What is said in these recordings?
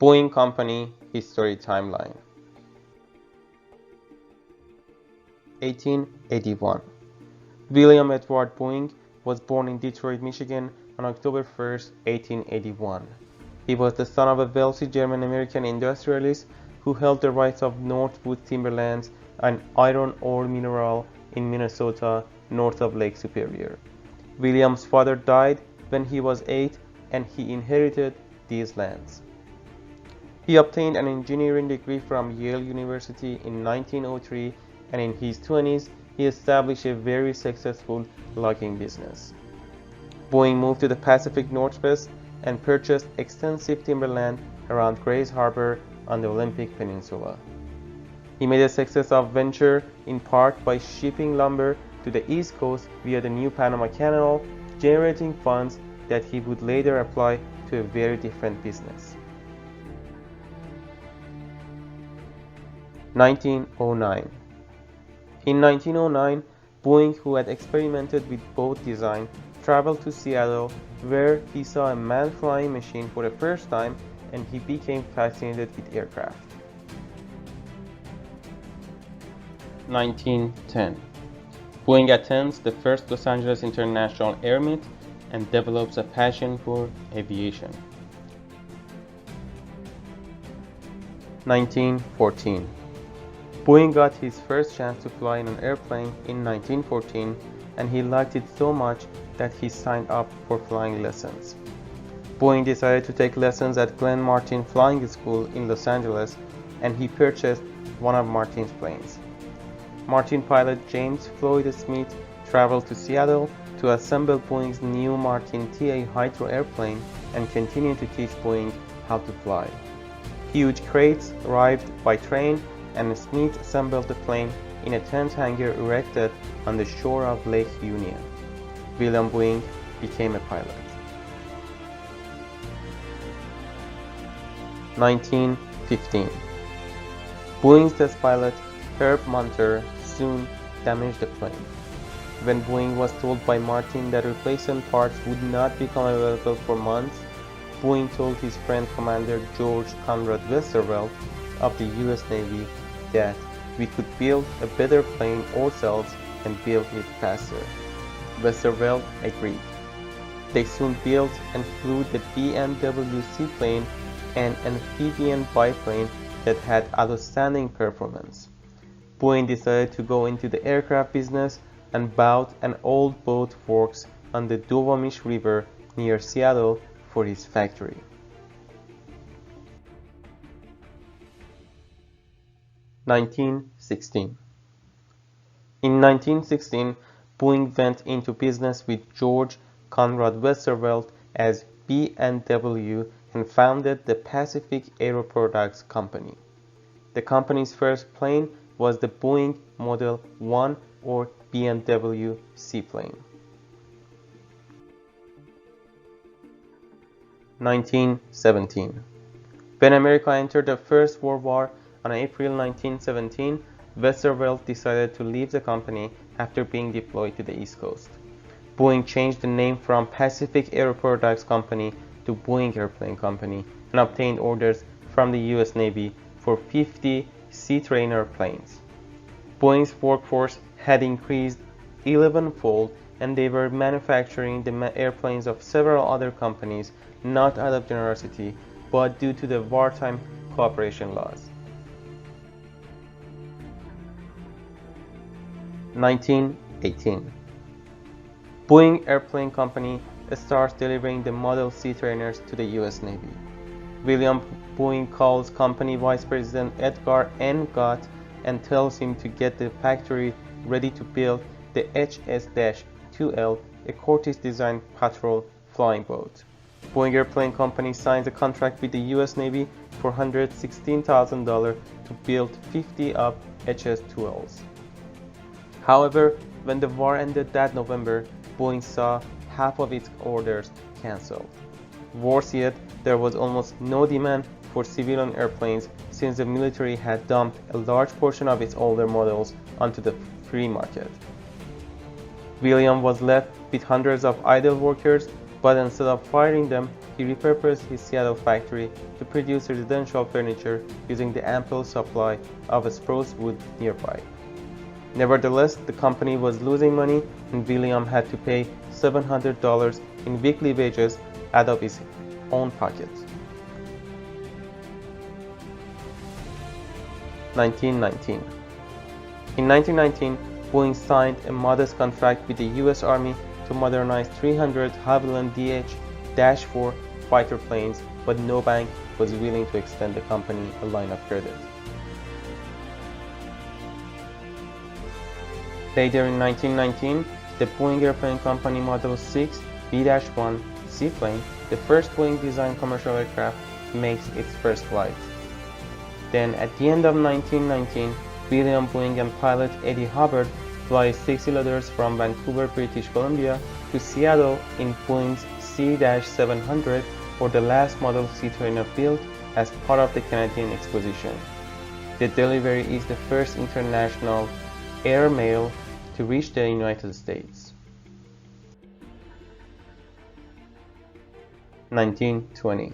Boeing Company History Timeline. 1881. William Edward Boeing was born in Detroit, Michigan on October 1, 1881. He was the son of a wealthy German-American industrialist who held the rights of Northwood Timberlands, an iron ore mineral in Minnesota north of Lake Superior. William's father died when he was 8 and he inherited these lands. He obtained an engineering degree from Yale University in 1903 and in his 20s he established a very successful logging business. Boeing moved to the Pacific Northwest and purchased extensive timberland around Grays Harbor on the Olympic Peninsula. He made a success of venture in part by shipping lumber to the East Coast via the New Panama Canal, generating funds that he would later apply to a very different business. 1909. In 1909, Boeing, who had experimented with boat design, traveled to Seattle, where he saw a man-flying machine for the first time and he became fascinated with aircraft. 1910. Boeing attends the first Los Angeles International Air Meet and develops a passion for aviation. 1914. Boeing got his first chance to fly in an airplane in 1914 and he liked it so much that he signed up for flying lessons. Boeing decided to take lessons at Glenn Martin Flying School in Los Angeles and he purchased one of Martin's planes. Martin pilot James Floyd Smith traveled to Seattle to assemble Boeing's new Martin TA Hydro airplane and continued to teach Boeing how to fly. Huge crates arrived by train and Smith assembled the plane in a tent hangar erected on the shore of Lake Union. William Boeing became a pilot. 1915. Boeing's test pilot Herb Munter soon damaged the plane. When Boeing was told by Martin that replacement parts would not become available for months, Boeing told his friend Commander George Conrad Westervelt of the US Navy that we could build a better plane ourselves and build it faster. Westervelt agreed. They soon built and flew the B&W seaplane, an amphibian biplane that had outstanding performance. Boeing decided to go into the aircraft business and bought an old boat works on the Duwamish River near Seattle for his factory. 1916. In 1916, Boeing went into business with George Conrad Westervelt as B&W and founded the Pacific Aero Products Company. The company's first plane was the Boeing Model 1 or B&W seaplane. 1917. When America entered the First World War on April 1917, Westervelt decided to leave the company after being deployed to the East Coast. Boeing changed the name from Pacific Aero Products Company to Boeing Airplane Company and obtained orders from the US Navy for 50 Sea Trainer planes. Boeing's workforce had increased 11-fold and they were manufacturing the airplanes of several other companies, not out of generosity, but due to the wartime cooperation laws. 1918. Boeing Airplane Company starts delivering the Model Sea trainers to the US Navy. William Boeing calls company vice president Edgar N. Gott and tells him to get the factory ready to build the HS-2L, a Curtiss-designed patrol flying boat. Boeing Airplane Company signs a contract with the US Navy for $116,000 to build 50 of HS-2Ls. However, when the war ended that November, Boeing saw half of its orders cancelled. Worse yet, there was almost no demand for civilian airplanes since the military had dumped a large portion of its older models onto the free market. William was left with hundreds of idle workers, but instead of firing them, he repurposed his Seattle factory to produce residential furniture using the ample supply of spruce wood nearby. Nevertheless, the company was losing money and William had to pay $700 in weekly wages out of his own pocket. 1919. In 1919, Boeing signed a modest contract with the U.S. Army to modernize 300 Havilland DH-4 fighter planes, but no bank was willing to extend the company a line of credit. Later in 1919, the Boeing Airplane Company Model 6 B-1 seaplane, the first Boeing-designed commercial aircraft, makes its first flight. Then, at the end of 1919, William Boeing and pilot Eddie Hubbard fly 6 cylinders from Vancouver, British Columbia to Seattle in Boeing's C-700 for the last model seatrainer built as part of the Canadian Exposition. The delivery is the first international air mail to reach the United States. 1920.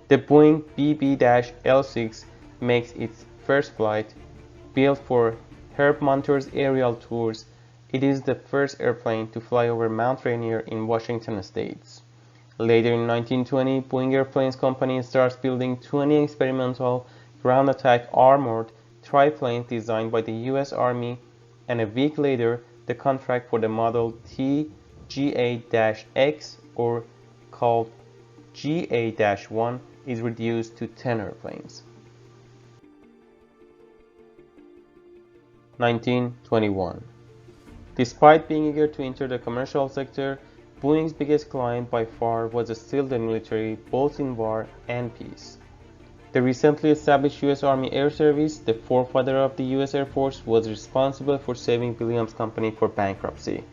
The Boeing BB-L6 makes its first flight. Built for Herb Montour's aerial tours, it is the first airplane to fly over Mount Rainier in Washington state. Later in 1920, Boeing Airplanes Company starts building 20 experimental ground attack armored triplanes designed by the U.S. Army, and a week later, the contract for the Model T GA-X, or called GA-1, is reduced to 10 airplanes. 1921. Despite being eager to enter the commercial sector, Boeing's biggest client by far was still the military, both in war and peace. The recently established U.S. Army Air Service, the forefather of the U.S. Air Force, was responsible for saving Williams' company from bankruptcy.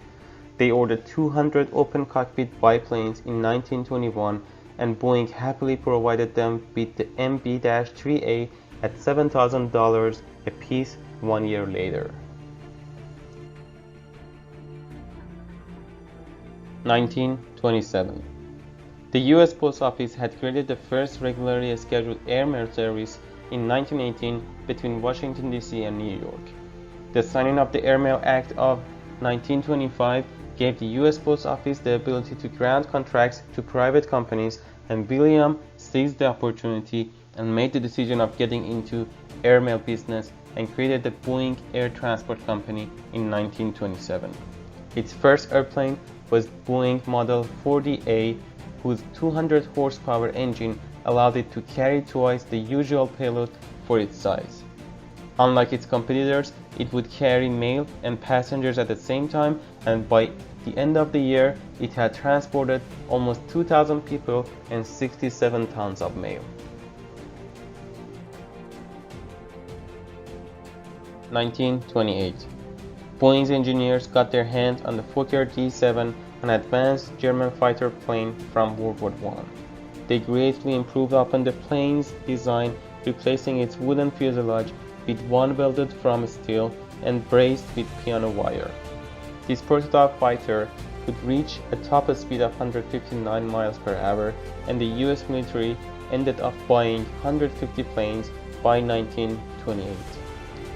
They ordered 200 open cockpit biplanes in 1921, and Boeing happily provided them with the MB-3A at $7,000 a piece 1 year later. 1927. The U.S. Post Office had created the first regularly scheduled airmail service in 1918 between Washington, D.C. and New York. The signing of the Airmail Act of 1925 gave the U.S. Post Office the ability to grant contracts to private companies, and William seized the opportunity and made the decision of getting into airmail business and created the Boeing Air Transport Company in 1927. Its first airplane was Boeing Model 40A, whose 200 horsepower engine allowed it to carry twice the usual payload for its size. Unlike its competitors, it would carry mail and passengers at the same time, and by the end of the year, it had transported almost 2,000 people and 67 tons of mail. 1928. Boeing's engineers got their hands on the Fokker D-7, an advanced German fighter plane from World War I. They greatly improved upon the plane's design, replacing its wooden fuselage with one welded from steel and braced with piano wire. This prototype fighter could reach a top speed of 159 miles per hour, and the US military ended up buying 150 planes by 1928.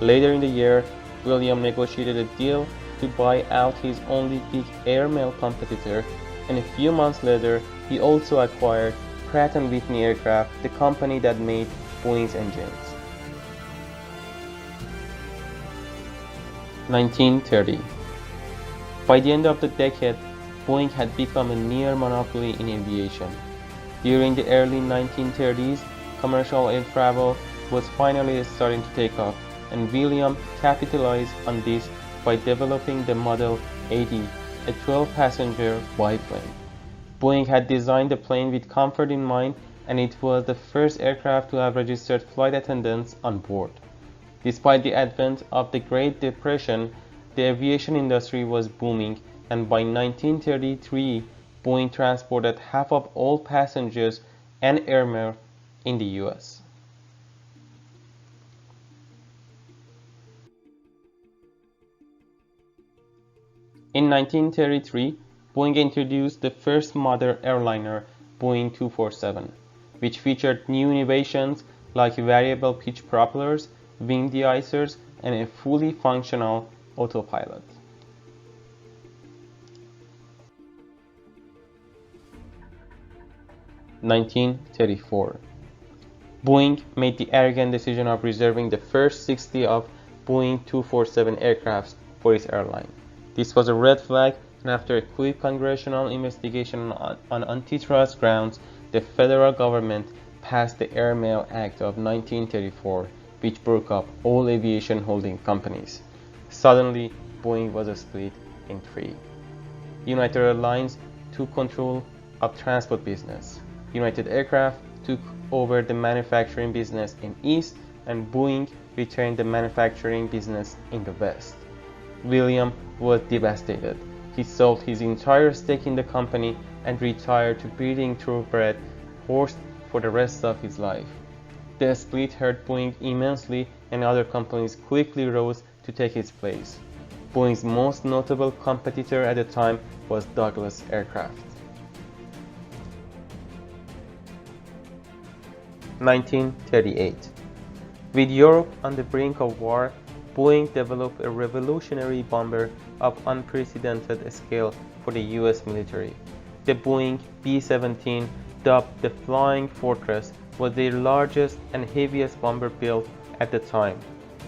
Later in the year, William negotiated a deal to buy out his only big airmail competitor, and a few months later, he also acquired Pratt & Whitney Aircraft, the company that made Boeing's engines. 1930. By the end of the decade, Boeing had become a near monopoly in aviation. During the early 1930s, commercial air travel was finally starting to take off, and William capitalized on this by developing the Model 80, a 12-passenger biplane. Boeing had designed the plane with comfort in mind, and it was the first aircraft to have registered flight attendants on board. Despite the advent of the Great Depression, the aviation industry was booming, and by 1933, Boeing transported half of all passengers and airmail in the US. In 1933, Boeing introduced the first modern airliner, Boeing 247, which featured new innovations like variable pitch propellers, wing deicers, and a fully functional autopilot. 1934. Boeing made the arrogant decision of reserving the first 60 of Boeing 247 aircrafts for its airline. This was a red flag, and after a quick congressional investigation on antitrust grounds, the federal government passed the Airmail Act of 1934, which broke up all aviation holding companies. Suddenly, Boeing was split in three. United Airlines took control of transport business. United Aircraft took over the manufacturing business in East, and Boeing retained the manufacturing business in the West. William was devastated. He sold his entire stake in the company and retired to breeding thoroughbred horse for the rest of his life. The split hurt Boeing immensely, and other companies quickly rose to take its place. Boeing's most notable competitor at the time was Douglas Aircraft. 1938. With Europe on the brink of war, Boeing developed a revolutionary bomber of unprecedented scale for the US military. The Boeing B-17, dubbed the Flying Fortress, was the largest and heaviest bomber built at the time.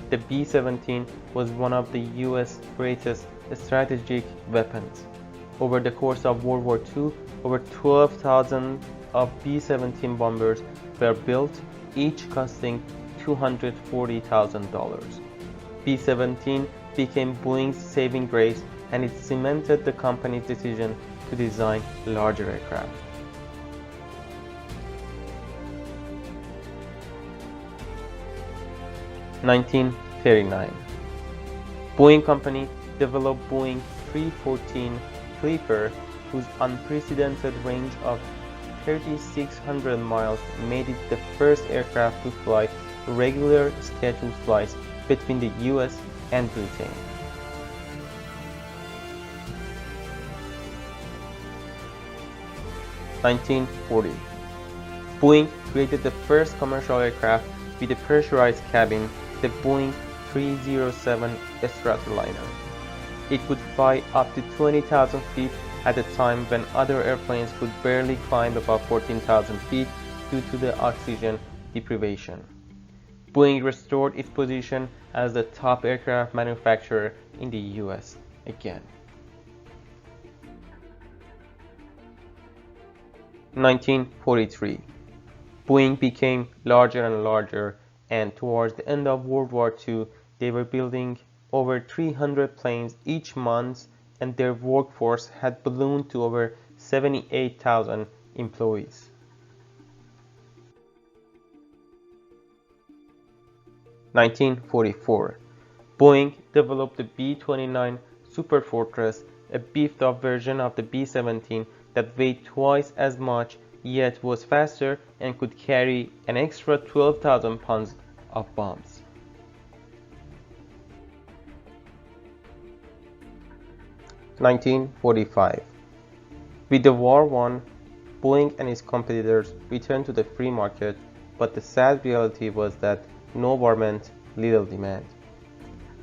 The B-17 was one of the US greatest strategic weapons. Over the course of World War II, over 12,000 of B-17 bombers were built, each costing $240,000. B-17 became Boeing's saving grace, and it cemented the company's decision to design larger aircraft. (1939) Boeing Company developed Boeing 314 Clipper, whose unprecedented range of 3,600 miles made it the first aircraft to fly regular scheduled flights between the US and Britain. (1940) Boeing created the first commercial aircraft with a pressurized cabin, the Boeing 307 Stratliner. It could fly up to 20,000 feet at a time when other airplanes could barely climb above 14,000 feet due to the oxygen deprivation. Boeing restored its position as the top aircraft manufacturer in the US again. 1943. Boeing became larger and larger, and towards the end of World War II, they were building over 300 planes each month, and their workforce had ballooned to over 78,000 employees. 1944. Boeing developed the B-29 Superfortress, a beefed-up version of the B-17 that weighed twice as much, yet was faster and could carry an extra 12,000 pounds of bombs. 1945. With the war won, Boeing and its competitors returned to the free market, but the sad reality was that no war meant little demand.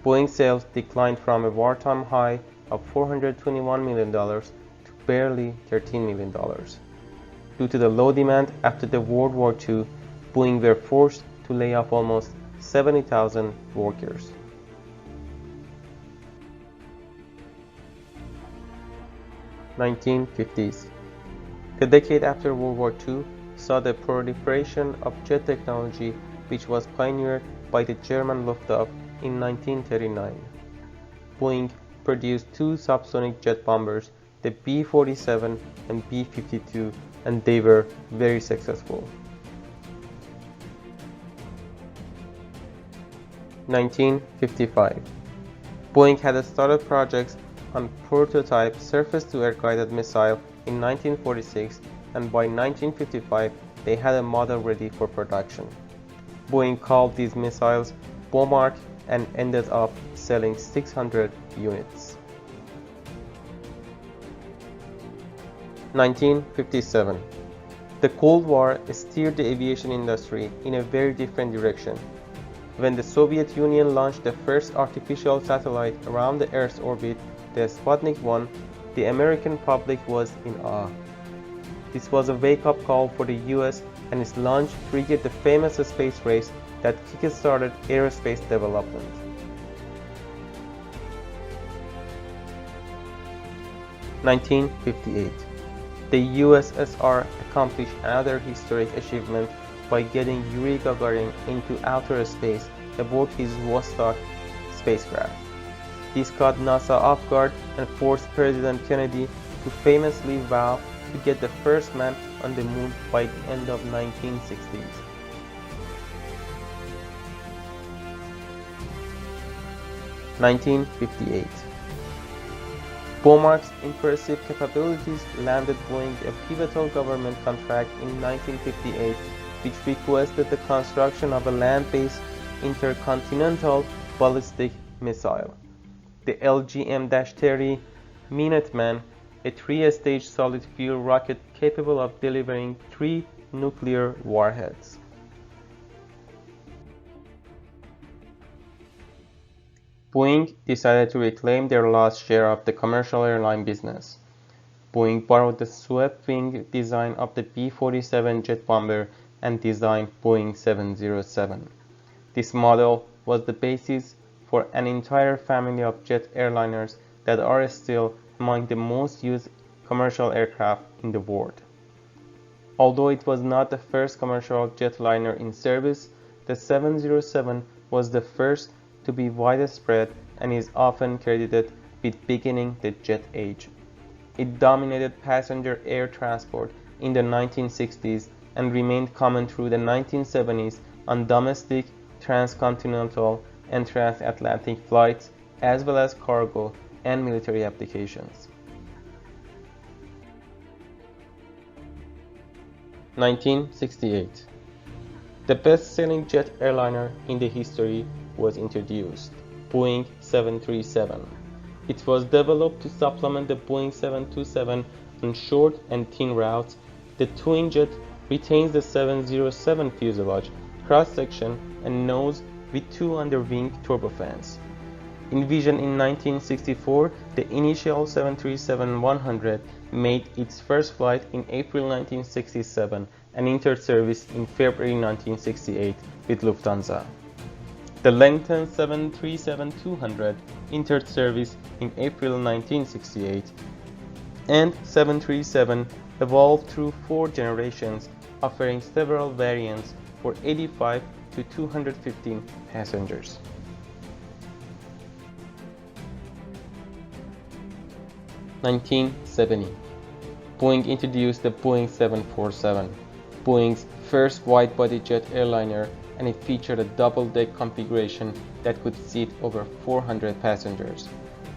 Boeing sales declined from a wartime high of $421 million to barely $13 million. Due to the low demand after the World War II, Boeing were forced to lay off almost 70,000 workers. 1950s. The decade after World War II saw the proliferation of jet technology, which was pioneered by the German Luftwaffe in 1939. Boeing produced two subsonic jet bombers, the B-47 and B-52, and they were very successful. 1955. Boeing had started projects on prototype surface-to-air guided missile in 1946, and by 1955 they had a model ready for production. Boeing called these missiles Bomark and ended up selling 600 units. 1957. The Cold War steered the aviation industry in a very different direction. When the Soviet Union launched the first artificial satellite around the Earth's orbit, the Sputnik 1, the American public was in awe. This was a wake-up call for the US, and its launch triggered the famous space race that kick-started aerospace development. 1958. The USSR accomplished another historic achievement by getting Yuri Gagarin into outer space aboard his Vostok spacecraft. This caught NASA off guard and forced President Kennedy to famously vow to get the first man on the moon by the end of 1960s. (1958) Bomark's impressive capabilities landed Boeing a pivotal government contract in 1958, which requested the construction of a land-based intercontinental ballistic missile, the LGM-30 Minuteman, a three-stage solid-fuel rocket capable of delivering 3 nuclear warheads. Boeing decided to reclaim their lost share of the commercial airline business. Boeing borrowed the swept-wing design of the B-47 jet bomber and designed Boeing 707. This model was the basis for an entire family of jet airliners that are still among the most used commercial aircraft in the world. Although it was not the first commercial jetliner in service, the 707 was the first to be widespread and is often credited with beginning the jet age. It dominated passenger air transport in the 1960s and remained common through the 1970s on domestic, transcontinental, and transatlantic flights, as well as cargo and military applications. 1968. The best-selling jet airliner in the history was introduced, Boeing 737. It was developed to supplement the Boeing 727 on short and thin routes. The twin jet retains the 707 fuselage, cross-section, and nose with 2 underwing turbofans. Envisioned in 1964, the initial 737-100 made its first flight in April 1967 and entered service in February 1968 with Lufthansa. The lengthened 737-200 entered service in April 1968, and 737 evolved through 4 generations, offering several variants for 85 to 215 passengers. 1970. Boeing introduced the Boeing 747, Boeing's first wide-body jet airliner, and it featured a double-deck configuration that could seat over 400 passengers.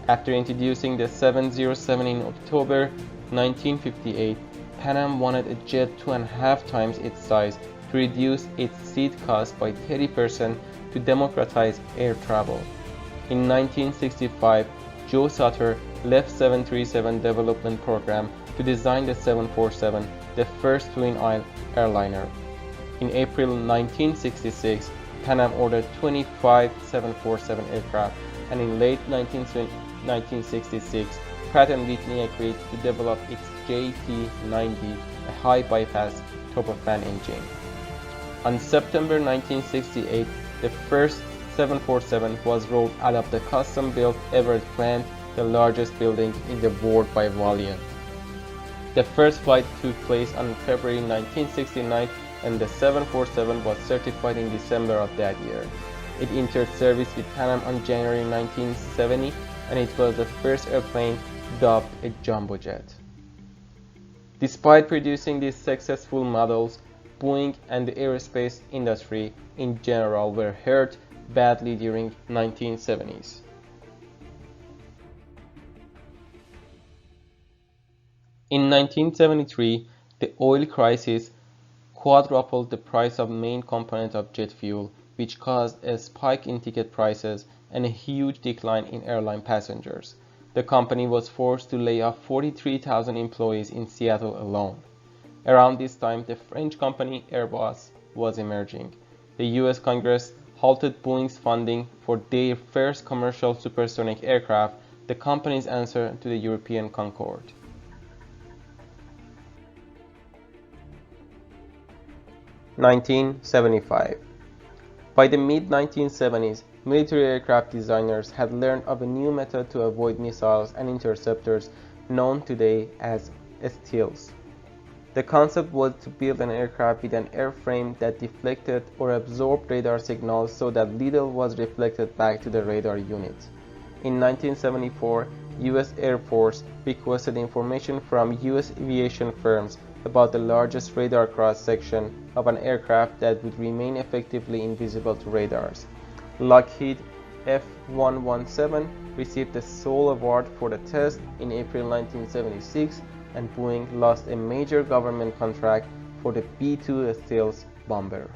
After introducing the 707 in October 1958, Pan Am wanted a jet 2.5 times its size to reduce its seat cost by 30% to democratize air travel. In 1965, Joe Sutter left 737 development program to design the 747, the first twin-aisle airliner. In April 1966, Pan Am ordered 25 747 aircraft, and in late 1966, Pratt & Whitney agreed to develop its JT90, a high-bypass turbofan engine. On September 1968, the first 747 was rolled out of the custom-built Everett plant, the largest building in the world by volume. The first flight took place on February 1969, and the 747 was certified in December of that year. It entered service with Pan Am on January 1970, and it was the first airplane dubbed a jumbo jet. Despite producing these successful models, Boeing and the aerospace industry in general were hurt badly during 1970s. In 1973, the oil crisis quadrupled the price of main component of jet fuel, which caused a spike in ticket prices and a huge decline in airline passengers. The company was forced to lay off 43,000 employees in Seattle alone. Around this time, the French company Airbus was emerging. The US Congress halted Boeing's funding for their first commercial supersonic aircraft, the company's answer to the European Concorde. 1975. By the mid-1970s, military aircraft designers had learned of a new method to avoid missiles and interceptors known today as stealth. The concept was to build an aircraft with an airframe that deflected or absorbed radar signals so that little was reflected back to the radar unit. In 1974, US Air Force requested information from US aviation firms about the largest radar cross-section of an aircraft that would remain effectively invisible to radars. Lockheed F-117 received the sole award for the test in April 1976, and Boeing lost a major government contract for the B-2 stealth bomber.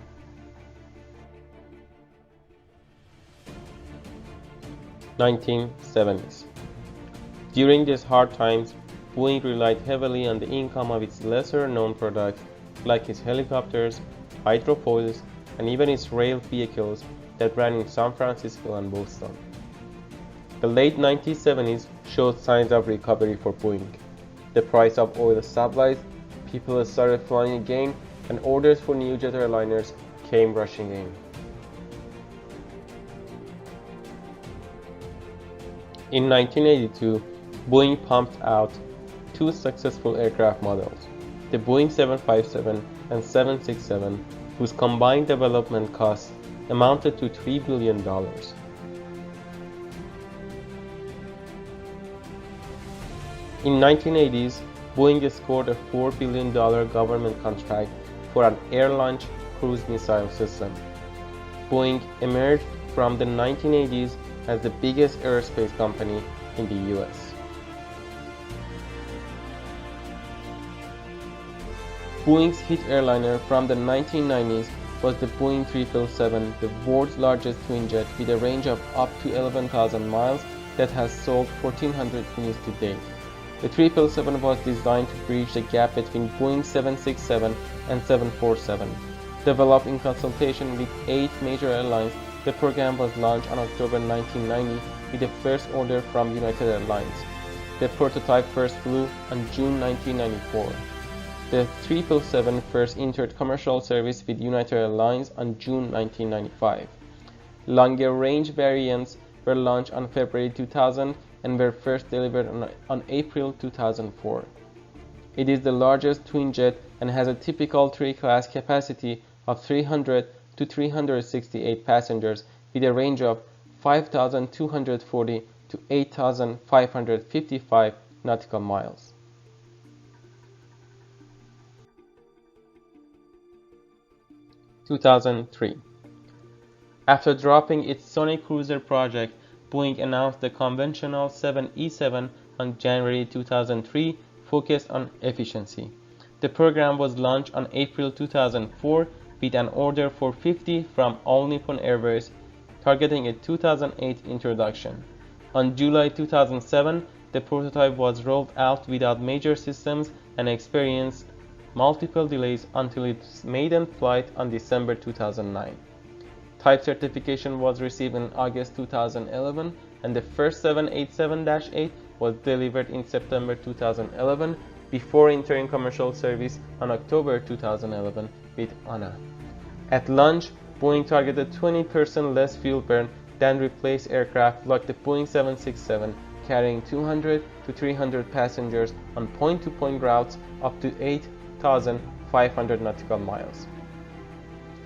(1970s). During these hard times, Boeing relied heavily on the income of its lesser-known products, like its helicopters, hydrofoils, and even its rail vehicles that ran in San Francisco and Boston. The late 1970s showed signs of recovery for Boeing. The price of oil stabilized, people started flying again, and orders for new jet airliners came rushing in. In 1982, Boeing pumped out two successful aircraft models, the Boeing 757 and 767, whose combined development costs amounted to $3 billion. In 1980s, Boeing scored a $4 billion government contract for an air-launched cruise missile system. Boeing emerged from the 1980s as the biggest aerospace company in the US. Boeing's hit airliner from the 1990s was the Boeing 777, the world's largest twin jet with a range of up to 11,000 miles that has sold 1,400 units to date. The 777 was designed to bridge the gap between Boeing 767 and 747. Developed in consultation with 8 major airlines, the program was launched on October 1990 with the first order from United Airlines. The prototype first flew on June 1994. The 777 first entered commercial service with United Airlines on June 1995. Longer-range variants were launched on February 2000 and were first delivered on April 2004. It is the largest twin jet and has a typical 3-class capacity of 300 to 368 passengers with a range of 5,240 to 8,555 nautical miles. (2003) After dropping its Sonic Cruiser project, Boeing announced the conventional 7E7 on January 2003, focused on efficiency. The program was launched on April 2004 with an order for 50 from All Nippon Airways, targeting a 2008 introduction. On July 2007, the prototype was rolled out without major systems and experienced multiple delays until its maiden flight on December 2009. Type certification was received in August 2011, and the first 787-8 was delivered in September 2011 before entering commercial service on October 2011 with ANA. At launch, Boeing targeted 20% less fuel burn than replaced aircraft like the Boeing 767, carrying 200 to 300 passengers on point-to-point routes up to 8,500 nautical miles.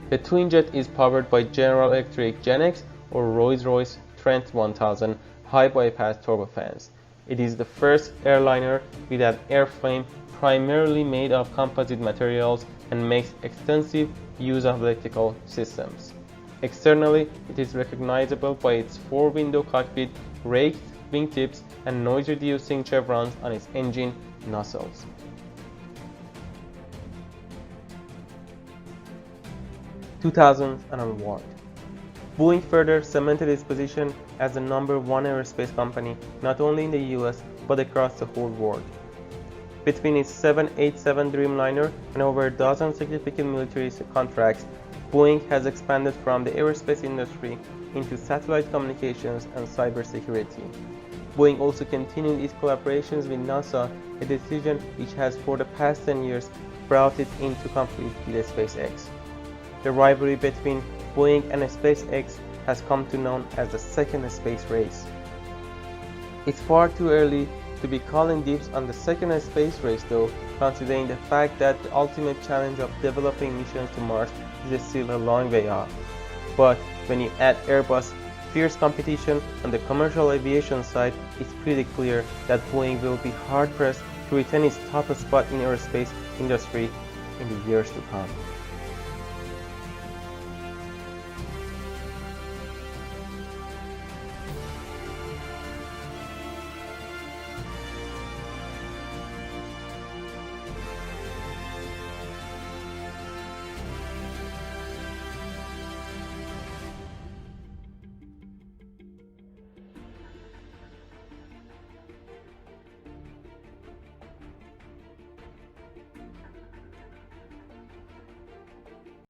The twin jet is powered by General Electric GEnx or Rolls-Royce Trent 1000 high-bypass turbofans. It is the first airliner with an airframe primarily made of composite materials and makes extensive use of electrical systems. Externally, it is recognizable by its 4-window cockpit, raked wingtips, and noise-reducing chevrons on its engine nacelles. 2001. Boeing further cemented its position as the #1 aerospace company not only in the US but across the whole world. Between its 787 Dreamliner and over a dozen significant military contracts, Boeing has expanded from the aerospace industry into satellite communications and cybersecurity. Boeing also continued its collaborations with NASA, a decision which has for the past 10 years brought it into conflict with SpaceX. The rivalry between Boeing and SpaceX has come to known as the second space race. It's far too early to be calling dibs on the second space race though, considering the fact that the ultimate challenge of developing missions to Mars is still a long way off. But when you add Airbus' fierce competition on the commercial aviation side, it's pretty clear that Boeing will be hard-pressed to retain its top spot in the aerospace industry in the years to come.